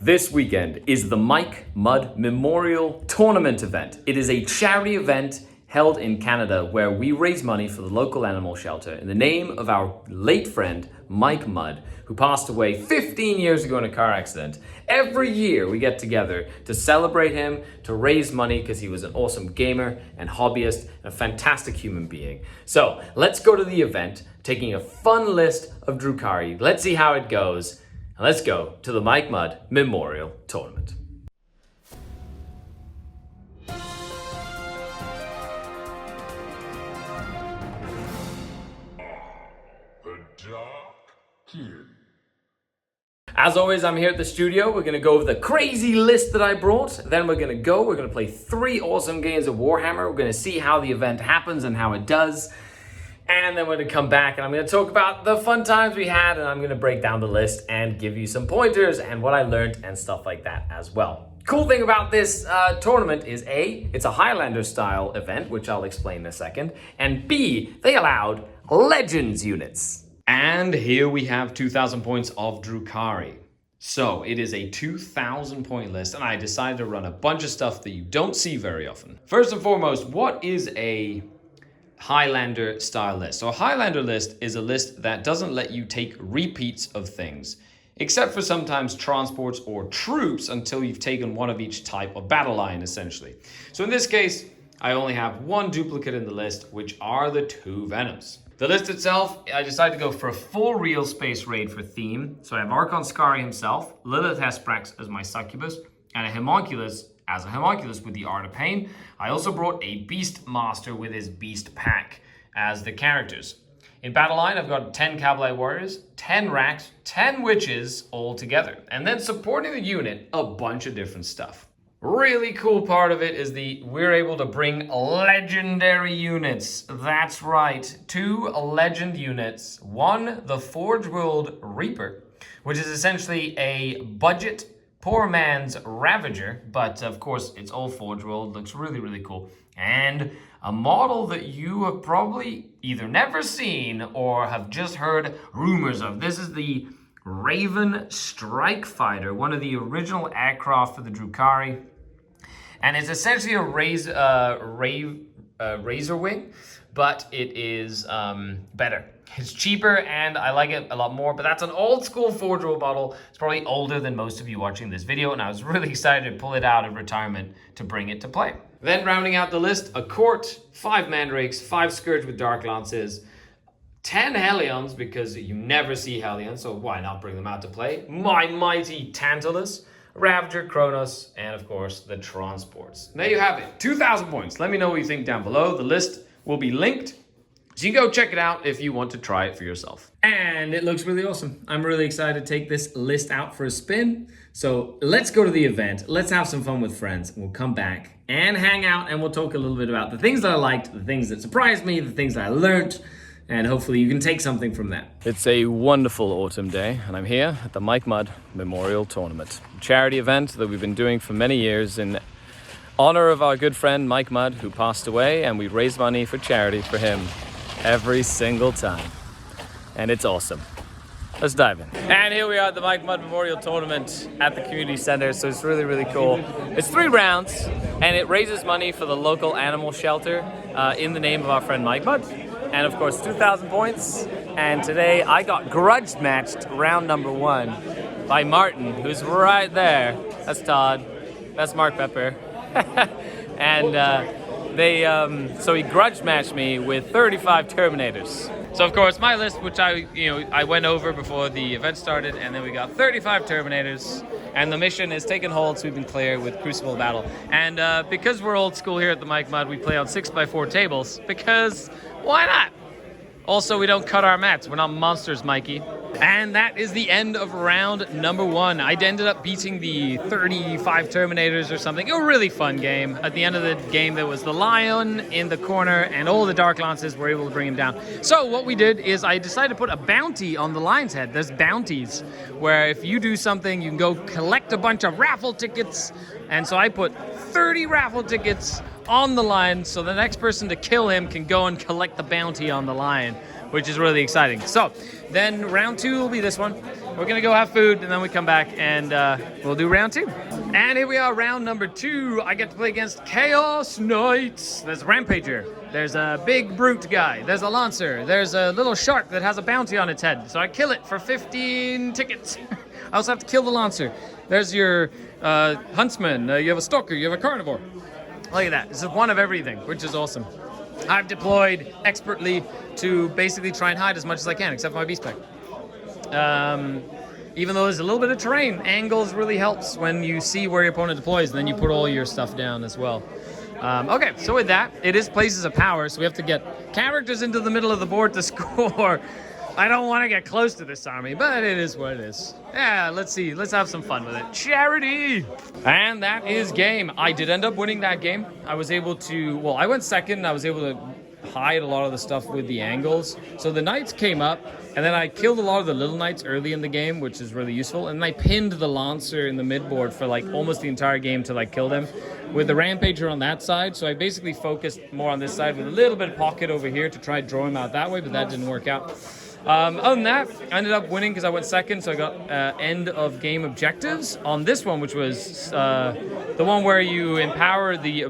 This weekend is the Mike Mudd Memorial Tournament event. It is a charity event held in Canada where we raise money for the local animal shelter in the name of our late friend, Mike Mudd, who passed away 15 years ago in a car accident. Every year we get together to celebrate him, to raise money because he was an awesome gamer and hobbyist and a fantastic human being. So let's go to the event, taking a fun list of Drukhari. Let's see how it goes. And let's go to the Mike Mudd Memorial Tournament. As always, I'm here at the studio. We're going to go over the crazy list that I brought. Then we're going to play 3 awesome games of Warhammer. We're going to see how the event happens and how it does. And then we're going to come back and I'm going to talk about the fun times we had, and I'm going to break down the list and give you some pointers and what I learned and stuff like that as well. Cool thing about this tournament is A, it's a Highlander style event, which I'll explain in a second. And B, they allowed Legends units. And here we have 2,000 points of Drukhari. So it is a 2,000 point list, and I decided to run a bunch of stuff that you don't see very often. First and foremost, what is a Highlander style list? So a Highlander list is a list that doesn't let you take repeats of things, except for sometimes transports or troops until you've taken one of each type of battle line, essentially. So in this case, I only have 1 duplicate in the list, which are the 2 Venoms. The list itself, I decided to go for a full real space raid for theme. So I have Archon Skari himself, Lilith Hesprax as my succubus, and a homunculus as a homunculus with the Art of Pain. I also brought a Beast Master with his Beast Pack as the characters. In battle line, I've got 10 Kabalite warriors, 10 racks, 10 witches all together. And then supporting the unit, a bunch of different stuff. Really cool part of it is we're able to bring legendary units. That's right, 2 legend units. 1, the Forge World Reaper, which is essentially a budget poor man's Ravager, but of course it's all Forge World, looks really, really cool. And a model that you have probably either never seen or have just heard rumors of. This is the Raven Strike Fighter, one of the original aircraft for the Drukhari. And it's essentially a razor wing, but it is better. It's cheaper and I like it a lot more, but that's an old school Forge World model. It's probably older than most of you watching this video, and I was really excited to pull it out of retirement to bring it to play. Then rounding out the list, a Court, 5 Mandrakes, 5 Scourge with Dark Lances, 10 Hellions, because you never see Hellions, so why not bring them out to play? My mighty Tantalus, Ravager, Kronos, and of course the transports. There you have it, 2,000 points. Let me know what you think down below. The list will be linked, so you can go check it out if you want to try it for yourself. And it looks really awesome. I'm really excited to take this list out for a spin. So let's go to the event. Let's have some fun with friends. We'll come back and hang out, and we'll talk a little bit about the things that I liked, the things that surprised me, the things that I learned, and hopefully you can take something from that. It's a wonderful autumn day, and I'm here at the Mike Mudd Memorial Tournament, a charity event that we've been doing for many years in honor of our good friend Mike Mudd, who passed away, and we raise money for charity for him every single time. And it's awesome. Let's dive in. And here we are at the Mike Mudd Memorial Tournament at the community center. So it's really, really cool. It's 3 rounds, and it raises money for the local animal shelter in the name of our friend Mike Mudd. And of course, 2,000 points. And today I got grudge matched round number 1 by Martin, who's right there. That's Todd. That's Mark Pepper. And so he grudge matched me with 35 Terminators. So of course my list, which I went over before the event started, and then we got 35 Terminators, and the mission is taken hold, sweep and clear with Crucible Battle. And because we're old school here at the Mike Mudd, we play on 6x4 tables, because why not? Also, we don't cut our mats. We're not monsters, Mikey. And that is the end of round number 1. I ended up beating the 35 Terminators or something. A really fun game. At the end of the game, there was the lion in the corner, and all the Dark Lances were able to bring him down. So what we did is I decided to put a bounty on the lion's head. There's bounties where if you do something, you can go collect a bunch of raffle tickets. And so I put 30 raffle tickets on the lion, so the next person to kill him can go and collect the bounty on the lion, which is really exciting. So then round 2 will be this one. we're gonna go have food, and then we come back and we'll do round 2. And here we are, round number 2. I get to play against Chaos Knights. There's a Rampager. There's a big brute guy. There's a Lancer. There's a little shark that has a bounty on its head. So I kill it for 15 tickets. I also have to kill the Lancer. There's your Huntsman. You have a Stalker. You have a Carnivore. Look at that. This is one of everything, which is awesome. I've deployed expertly to basically try and hide as much as I can, except for my beast pack. Even though there's a little bit of terrain, angles really helps when you see where your opponent deploys, and then you put all your stuff down as well. Okay, so with that, it is places of power, so we have to get characters into the middle of the board to score. I don't want to get close to this army, but it is what it is. Yeah, let's see. Let's have some fun with it. Charity! And that is game. I did end up winning that game. I was able to, well, I went second, and I was able to hide a lot of the stuff with the angles. So the knights came up, and then I killed a lot of the little knights early in the game, which is really useful. And I pinned the Lancer in the mid-board for like almost the entire game to like kill them with the Rampager on that side. So I basically focused more on this side with a little bit of pocket over here to try and draw him out that way, but that didn't work out. Other than that, I ended up winning because I went second, so I got end of game objectives on this one, which was the one where you empower the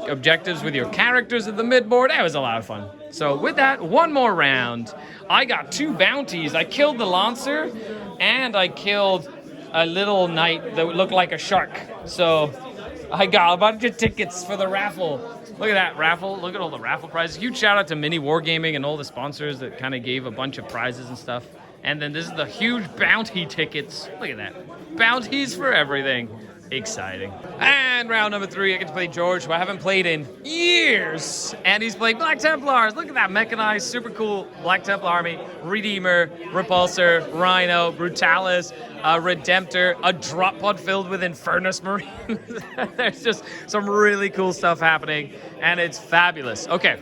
objectives with your characters at the mid-board. That was a lot of fun. So with that, one more round. I got 2 bounties. I killed the Lancer, and I killed a little knight that looked like a shark. So I got a bunch of tickets for the raffle. Look at that raffle. Look at all the raffle prizes. Huge shout out to Mini Wargaming and all the sponsors that kind of gave a bunch of prizes and stuff. And then this is the huge bounty tickets. Look at that. Bounties for everything. Exciting. And round number 3, I get to play George, who I haven't played in years. And he's played Black Templars. Look at that mechanized, super cool Black Templar army. Redeemer, Repulsor, Rhino, Brutalis, Redemptor, a drop pod filled with Infernus Marines. There's just some really cool stuff happening, and it's fabulous. Okay,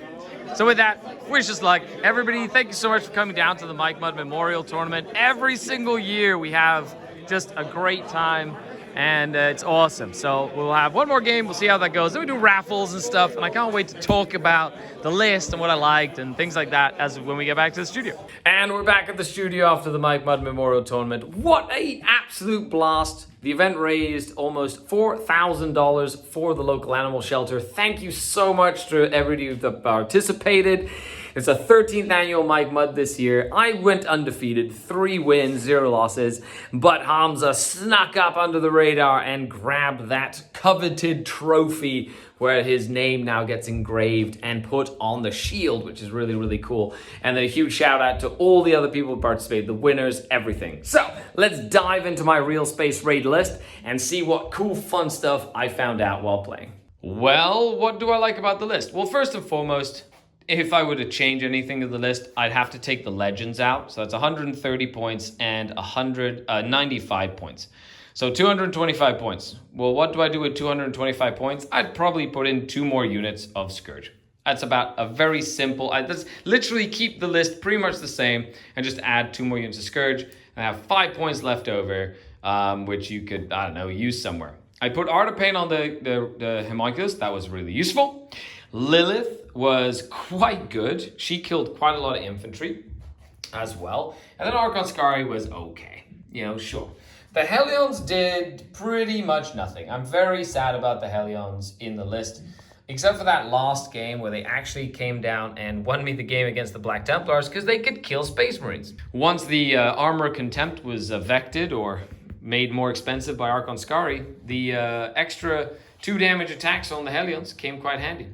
so with that, wish us luck. Everybody, thank you so much for coming down to the Mike Mudd Memorial Tournament. Every single year we have just a great time, and it's awesome. So we'll have one more game. We'll see how that goes. Then we do raffles and stuff, and I can't wait to talk about the list and what I liked and things like that as when we get back to the studio. And we're back at the studio after the Mike Mudd Memorial Tournament. What an absolute blast. The event raised almost $4,000 for the local animal shelter. Thank you so much to everybody that participated. It's a 13th annual Mike Mudd this year. I went undefeated, 3 wins, 0 losses, but Hamza snuck up under the radar and grabbed that coveted trophy where his name now gets engraved and put on the shield, which is really, really cool. And a huge shout out to all the other people who participated, the winners, everything. So let's dive into my Real Space Raid list and see what cool, fun stuff I found out while playing. Well, what do I like about the list? Well, first and foremost, if I were to change anything to the list, I'd have to take the legends out. So that's 130 points and 95 points. So 225 points. Well, what do I do with 225 points? I'd probably put in 2 more units of Scourge. That's about a very simple, that's literally keep the list pretty much the same and just add 2 more units of Scourge. And I have 5 points left over, which you could, I don't know, use somewhere. I put Artipain on the Homunculus. That was really useful. Lilith was quite good. She killed quite a lot of infantry as well. And then Archon Skari was okay. You know, sure. The Hellions did pretty much nothing. I'm very sad about the Hellions in the list, except for that last game where they actually came down and won me the game against the Black Templars because they could kill Space Marines. Once the Armor Contempt was vected or made more expensive by Archon Skari, the extra 2 damage attacks on the Hellions came quite handy.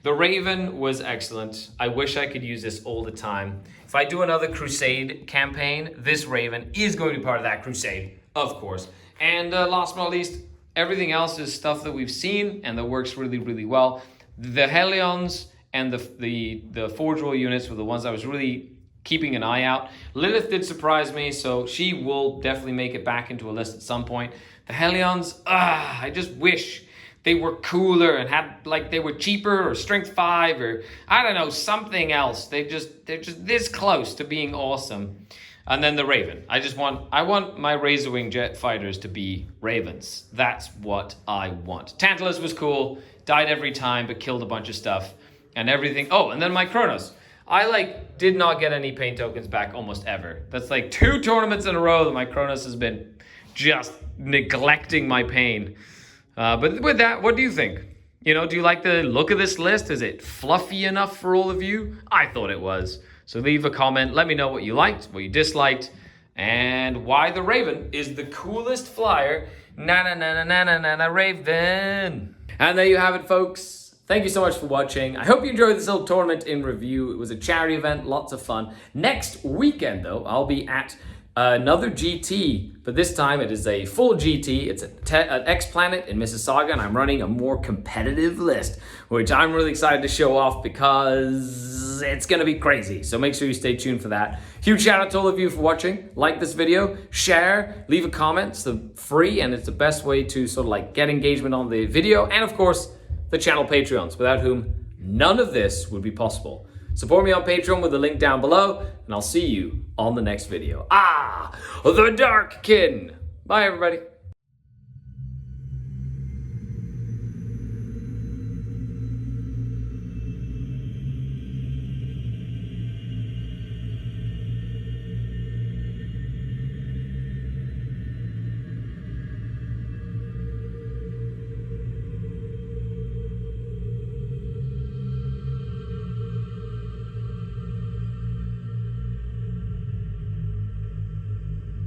The Raven was excellent. I wish I could use this all the time. If I do another Crusade campaign, this Raven is going to be part of that Crusade, of course. And last but not least, everything else is stuff that we've seen and that works really, really well. The Hellions and the Forge Roll units were the ones I was really keeping an eye out. Lilith did surprise me, so she will definitely make it back into a list at some point. The Hellions, I just wish they were cooler and had, like, they were cheaper or strength 5 or I don't know, something else. They're just this close to being awesome. And then the Raven. I want my Razorwing jet fighters to be Ravens. That's what I want. Tantalus was cool, died every time but killed a bunch of stuff and everything. Oh, and then my Kronos. I like did not get any pain tokens back almost ever. That's like 2 tournaments in a row that my Cronus has been just neglecting my pain. But with that, what do you think? You know, do you like the look of this list? Is it fluffy enough for all of you? I thought it was. So leave a comment. Let me know what you liked, what you disliked, and why the Raven is the coolest flyer. Na Raven. And there you have it, folks. Thank you so much for watching. I hope you enjoyed this little tournament in review. It was a charity event, lots of fun. Next weekend, though, I'll be at another GT, but this time it is a full GT. It's at X Planet in Mississauga, and I'm running a more competitive list, which I'm really excited to show off because it's gonna be crazy. So make sure you stay tuned for that. Huge shout out to all of you for watching. Like this video, share, leave a comment. It's free, and it's the best way to sort of like get engagement on the video, and of course, the channel Patreons, without whom none of this would be possible. Support me on Patreon with the link down below, and I'll see you on the next video. The Dark Kitten. Bye, everybody.